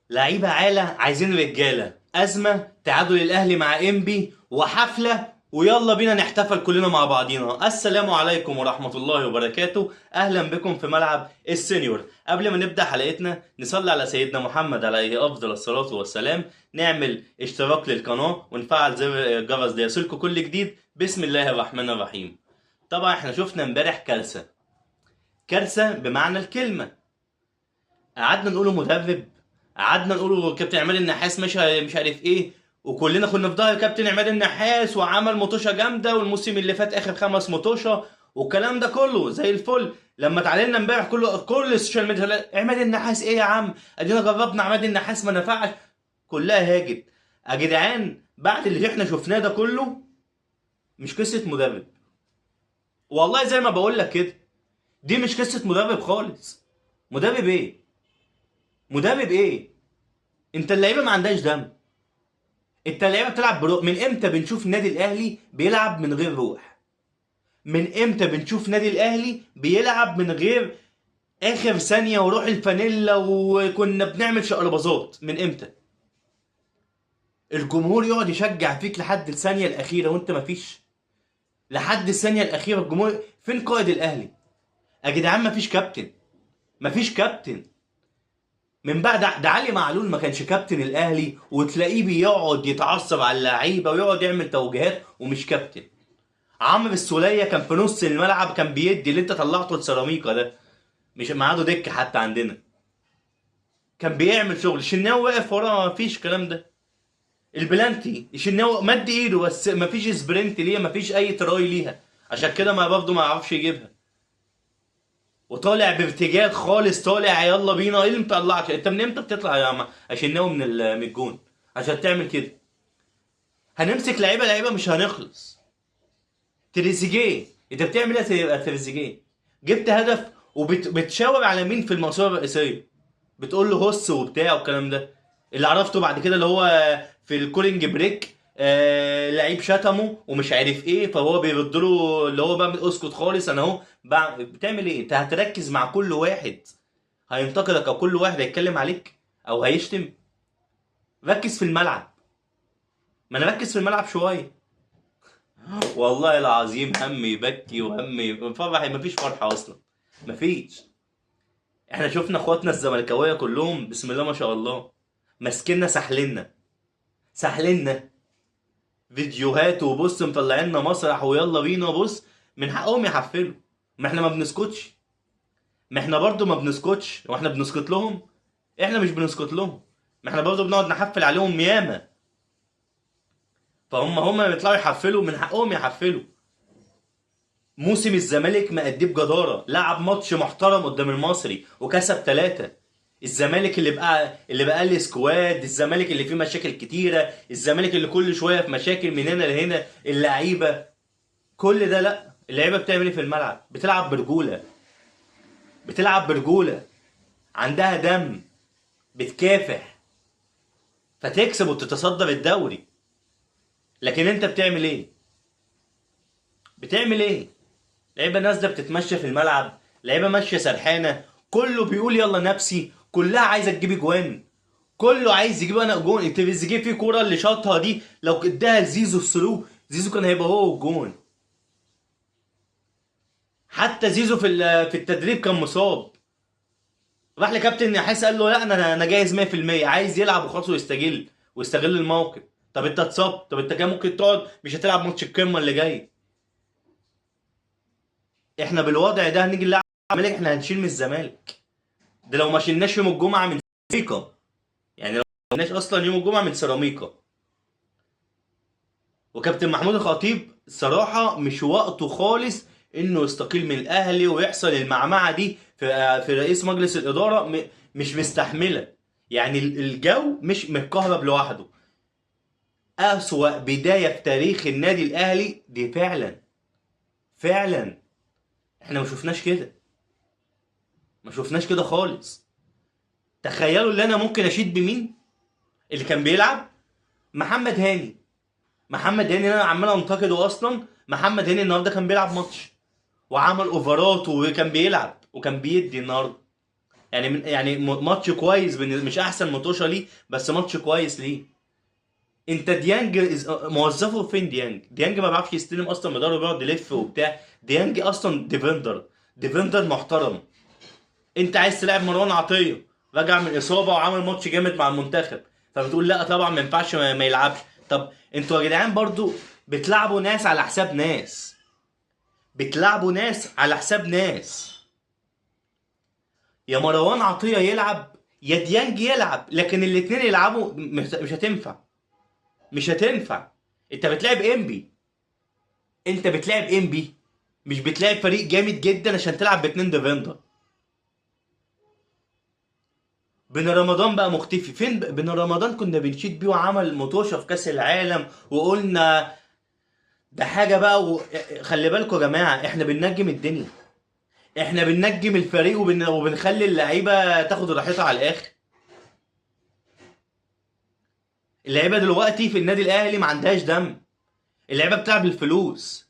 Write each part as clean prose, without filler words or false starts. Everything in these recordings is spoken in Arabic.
لعيبه عالة عايزين رجاله، ازمه تعادل الاهلي مع انبي وحفله، ويلا بينا نحتفل كلنا مع بعضينا. السلام عليكم ورحمه الله وبركاته، اهلا بكم في ملعب السينيور. قبل ما نبدا حلقتنا نصلي على سيدنا محمد عليه افضل الصلاه والسلام، نعمل اشتراك للقناه ونفعل زر الجرس ليصلكم كل جديد. بسم الله الرحمن الرحيم. طبعا احنا شفنا امبارح كارثه، كارثه بمعنى الكلمه. قعدنا نقوله مدرب، قعدنا نقوله كابتن عماد النحاس مش عارف ايه، وكلنا كنا في ظهر كابتن عماد النحاس وعمل مطوشه جامده، والموسم اللي فات اخر 5 مطوشه والكلام ده كله زي الفل. لما اتعلمنا امبارح كل السوشيال ميديا عماد النحاس ايه يا عم، ادينا جربنا عماد النحاس ما نفعش، كلها هاجت. يا جدعان بعد اللي احنا شفناه ده كله، مش قصه مدرب، والله زي ما بقول لك كده، دي مش قصه مدرب خالص. مدرب ايه؟ مدرب ايه؟ انت اللعيبه ما عندهاش دم. انت اللعيبه بتلعب بروح. من امتى بنشوف النادي الاهلي بيلعب من غير روح؟ من امتى بنشوف نادي الاهلي بيلعب من غير اخر ثانيه وروح الفانيلا وكنا بنعمل شقلباظات؟ من امتى؟ الجمهور يقعد يشجع فيك لحد الثانيه الاخيره وانت مفيش. لحد الثانيه الاخيره الجمهور. فين قائد الاهلي يا جدعان؟ مفيش كابتن، مفيش كابتن. من بعد ده علي معلول ما كانش كابتن الاهلي، وتلاقيه بيقعد يتعصب على اللعيبه ويقعد يعمل توجيهات ومش كابتن. عمرو السولية كان في نص الملعب، كان بيدي اللي انت طلعته لسيراميكا ده، مش معاده دكه حتى عندنا، كان بيعمل شغل. الشناوي واقف ورا، مفيش الكلام ده. البلانتي الشناوي مد ايده بس مفيش سبرنت ليها، مفيش اي تراي ليها، عشان كده ما برضه ما يعرفش يجيبها. وطالع بارتجال خالص، طالع يلا بينا. ايه اللي مطلعك انت؟ من امتى بتطلع يا شناوي من الجون عشان تعمل كده؟ هنمسك لعيبه لعيبه مش هنخلص. تريزيجيه، انت بتعمل ايه يا تريزيجيه؟ جبت هدف وبتشاور على مين في المنصوره الرئيسيه؟ بتقول له هص وبتاع والكلام ده. اللي عرفته بعد كده اللي هو في الكولينج بريك، لعيب شتمه ومش عارف ايه، فهو بيرد له اللي هو بقى اسكت خالص انا اهو. بتعمل ايه؟ انت هتركز مع كل واحد هينتقدك او كل واحد هيتكلم عليك او هيشتم؟ ركز في الملعب. ما انا ركز في الملعب شويه. والله العظيم هم يبكي وهم فرح، مفيش فرحه اصلا، مفيش. احنا شفنا اخواتنا الزملكاويه كلهم بسم الله ما شاء الله ماسكيننا سحلنا، سحلنا فيديوهات وبص مطلعيننا مسرح ويلا بينا. بص من حقهم يحفلوا، ما احنا ما بنسكتش، ما احنا برضو ما بنسكتش. واحنا بنسكت لهم؟ احنا مش بنسكت لهم، ما احنا برضو بنقعد نحفل عليهم ياما. فهم بيطلعوا يحفلوا، من حقهم يحفلوا. موسم الزمالك مأديه بجدارة، لعب ماتش محترم قدام المصري وكسب 3. الزمالك اللي بقى لي سكواد، الزمالك اللي فيه مشاكل كتيرة، الزمالك اللي كل شوية في مشاكل من هنا لهنا، اللعيبة، كل ده لا. اللعيبة بتعمل ايه في الملعب؟ بتلعب برجولة، بتلعب برجولة، عندها دم، بتكافح فتكسب وتتصدر الدوري. لكن انت بتعمل ايه؟ بتعمل ايه؟ لعيبه نازله بتتمشى في الملعب، لعيبه ماشيه سرحانه، كله بيقول يلا نفسي، كلها عايزه تجيب اجوان، كله عايز يجيب انا جون. تريزيجيه في كوره اللي شاطها دي لو اداها لزيزو الثرو، زيزو كان هيبقى هو والجون. حتى زيزو في التدريب كان مصاب، راح لكابتن نحاس قال له لا انا جاهز 100%، عايز يلعب وخلاص ويستغل الموقف. طب انت اتصبت، طب انت كان ممكن تقعد مش هتلعب ماتش القمه اللي جاي. احنا بالوضع ده هنيجي نلعب الزمالك، احنا هنشيل من الزمالك. ده لو ما شلناش يوم الجمعه من سيراميكا، يعني لو ما شلناش اصلا يوم الجمعه من سيراميكا. وكابتن محمود الخطيب الصراحه مش وقته خالص انه يستقيل من الاهلي ويحصل المعمعه دي في رئيس مجلس الاداره. مش مستحمله، يعني الجو مش متكهرب لوحده. اسوأ بدايه في تاريخ النادي الاهلي دي فعلا، فعلا. احنا ما شفناش كده، ما شفناش كده خالص. تخيلوا اللي انا ممكن اشيد بمين اللي كان بيلعب. محمد هاني، محمد هاني انا عمال انتقده اصلا. محمد هاني النهارده كان بيلعب ماتش وعمل اوفرات وكان بيلعب وكان بيدي النهارده. يعني ماتش كويس، مش احسن ماتشة ليه بس ماتش كويس ليه. انت ديانج موظفه فين؟ ديانج ما بيعرفش يستلم اصلا مدرب، بيقعد يلف وبتاع. ديانج اصلا ديفندر، ديفندر محترم. انت عايز تلعب مروان عطيه، راجع من اصابه وعامل ماتش جامد مع المنتخب، فبتقول لا طبعا ما ينفعش ما يلعبش. طب انتوا يا جدعان برضو بتلعبوا ناس على حساب ناس، بتلعبوا ناس على حساب ناس. يا مروان عطيه يلعب يا ديانج يلعب، لكن الاتنين يلعبوا مش هتنفع، مش هتنفع. انت بتلعب انبي، انت بتلعب انبي، مش بتلعب فريق جامد جدا عشان تلعب باتنين ديفندر. بن رمضان بقى مختفي فين؟ بن رمضان كنا بنشيد بيه وعمل مطوشه في كاس العالم وقلنا ده حاجه بقى خلي بالكم يا جماعه، احنا بننجم الدنيا، احنا بننجم الفريق وبنخلي اللعيبه تاخد راحتها على الاخر. اللعيبه دلوقتي في النادي الاهلي ما عندهاش دم، اللعيبه بتلعب الفلوس.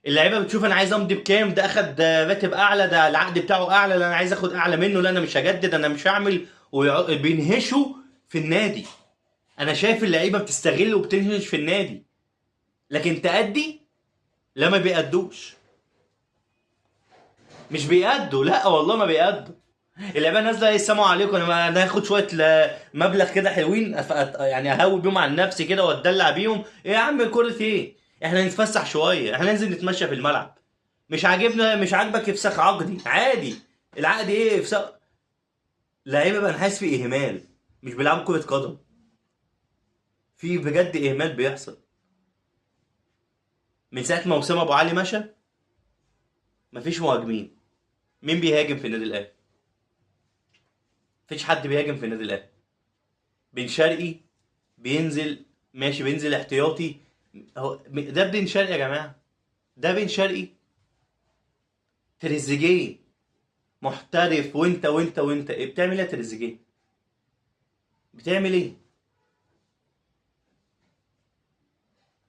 اللعيبه بتشوف انا عايز امضي بكام، ده اخد راتب اعلى، ده العقد بتاعه اعلى، لا انا عايز اخد اعلى منه، لا انا مش هجدد، انا مش هعمل، وبينهشوا في النادي. انا شايف اللعيبه بتستغل وبتنهش في النادي، لكن تأدي لا، ما بيأدوش، مش بيأدوا، لا والله ما بيأدوا. اللعيبه نازله ايه، السلام عليكم، انا هاخد شويه مبلغ كده حلوين، يعني اهوي بيهم عن نفسي كده واتدلع بيهم. ايه يا عم كرة ايه؟ احنا نتفسح شويه، احنا ننزل نتمشى في الملعب. مش عاجبنا، مش عاجبك افسخ عقدي عادي. العقد ايه افسخ؟ لعيبه بقى نحس في اهمال، مش بيلعبوا كرة قدم، في بجد اهمال بيحصل. من ساعه ما اسامه ابو علي مشى مفيش مهاجمين. مين بيهاجم في النادي الاهلي؟ مفيش حد بيهاجم في النادي الاهلي. بن شرقي بينزل، ماشي بينزل احتياطي. ده بن شرقي يا جماعه، ده بن شرقي. تريزيجيه محترف، وانت ايه بتعمل ايه يا تريزيجيه؟ بتعمل ايه؟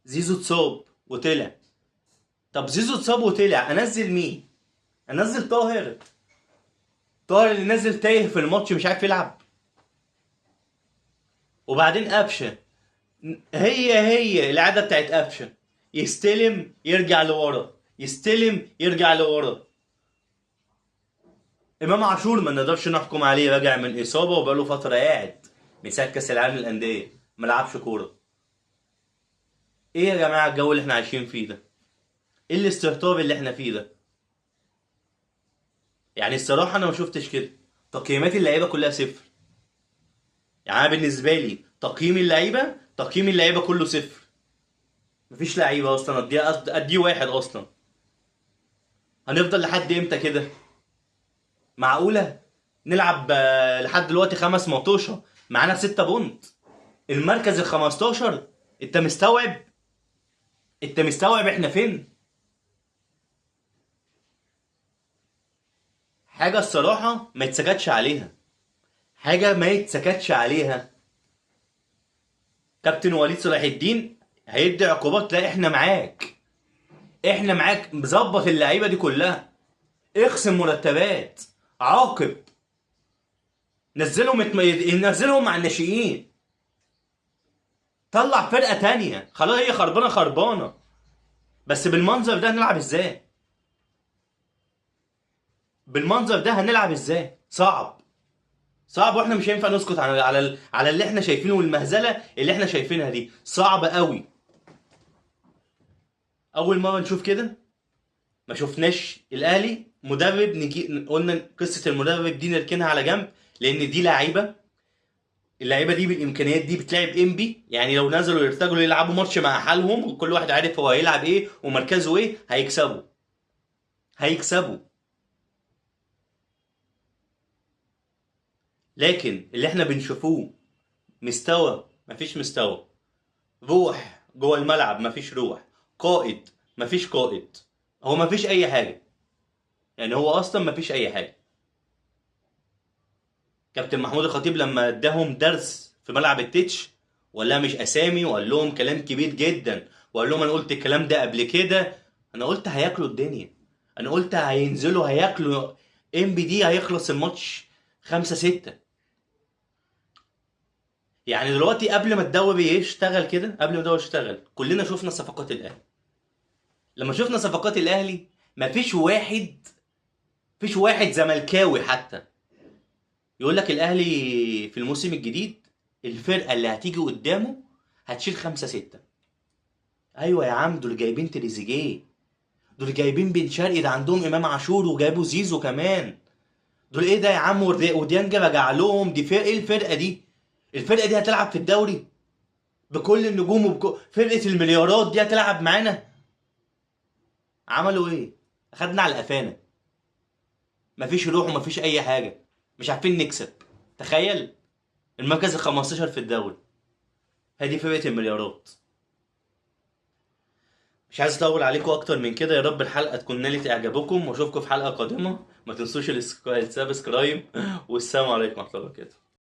زيزو اتصاب وطلع. طب زيزو اتصاب وطلع، انزل مين؟ انزل طاهر؟ طاهر اللي نازل تايه في الماتش مش عارف يلعب. وبعدين قفشه، هي العاده بتاعت قفشه، يستلم يرجع لورا، يستلم يرجع لورا. امام عاشور ما نقدرش نحكم عليه، راجع من اصابه وبقاله فتره قاعد من ساعه كاس العالم للانديه ما لعبش كوره. ايه يا جماعه الجو اللي احنا عايشين فيه ده؟ ايه الاستهتار اللي احنا فيه ده؟ يعني الصراحه انا ما شفتش كده. تقييمات اللعيبه كلها صفر. يعني انا بالنسبه لي تقييم اللعيبه كله صفر. مفيش لعيبه اصلا اديه واحد اصلا. هنفضل لحد امتى كده؟ معقوله نلعب لحد دلوقتي 5 ماتشات معانا 6 بونت، المركز ال 15؟ انت مستوعب؟ انت مستوعب احنا فين؟ حاجه الصراحه ما يتسكتش عليها، حاجه ما يتسكتش عليها. كابتن وليد صلاح الدين هيدي عقوبات، لا احنا معاك، احنا معاك، مظبط اللعيبه دي كلها، اخصم مرتبات، عاقب، نزلهم مع الناشئين، طلع فرقه تانية، خلاص هي خربانه خربانه. بس بالمنظر ده هنلعب ازاي؟ بالمنظر ده هنلعب ازاي؟ صعب، صعب، واحنا مش هينفع نسكت على اللي احنا شايفينه، والمهزله اللي احنا شايفينها دي صعبه قوي. اول مره نشوف كده، ما شفناش الاهلي مدرب نجي قلنا قصه المدرب دي نركنها على جنب، لان دي لعيبه، اللعيبه دي بالامكانيات دي بتلعب انبي، يعني لو نزلوا يرتجلوا يلعبوا ماتش مع حالهم وكل واحد عارف هو هيلعب ايه ومركزه ايه، هيكسبوا، هيكسبوا. لكن اللي احنا بنشوفوه مستوى، مفيش مستوى، روح جوه الملعب مفيش روح، قائد مفيش قائد، هو مفيش اي حاجه، يعني هو اصلا مفيش اي حاجه. كابتن محمود الخطيب لما اداهم درس في ملعب التتش، ولا مش اسامي، وقال لهم كلام كبير جدا، وقال لهم انا قلت الكلام ده قبل كده، انا قلت هياكلوا الدنيا، انا قلت هينزلوا هياكلوا. ام بي دي هيخلص الماتش 5-6. يعني دلوقتي قبل ما الدوري يشتغل كده، قبل ما الدوري يشتغل كلنا شفنا صفقات الاهلي. لما شفنا صفقات الاهلي مفيش واحد زملكاوي حتى يقول لك الاهلي في الموسم الجديد الفرقه اللي هتيجي قدامه هتشيل 5-6. ايوه يا عم، دول جايبين تريزيجيه، دول جايبين بن شرقي، ده عندهم امام عاشور وجابوا زيزو كمان. دول ايه ده يا عم؟ وديانج رجع لهم. دي فرقه، ايه الفرقه دي؟ الفرقه دي هتلعب في الدوري بكل النجوم فرقه المليارات دي هتلعب معانا؟ عملوا ايه؟ اخدنا على قفانا. مفيش روح ومفيش اي حاجه، مش عارفين نكسب. تخيل، المركز ال 15 في الدوري. هذه فرقه المليارات. مش عايز اطول عليكم اكتر من كده. يا رب الحلقه تكون نالت اعجابكم، واشوفكم في حلقه قادمه. ما تنسوش السبسكرايب، والسلام عليكم ورحمه الله وبركاته.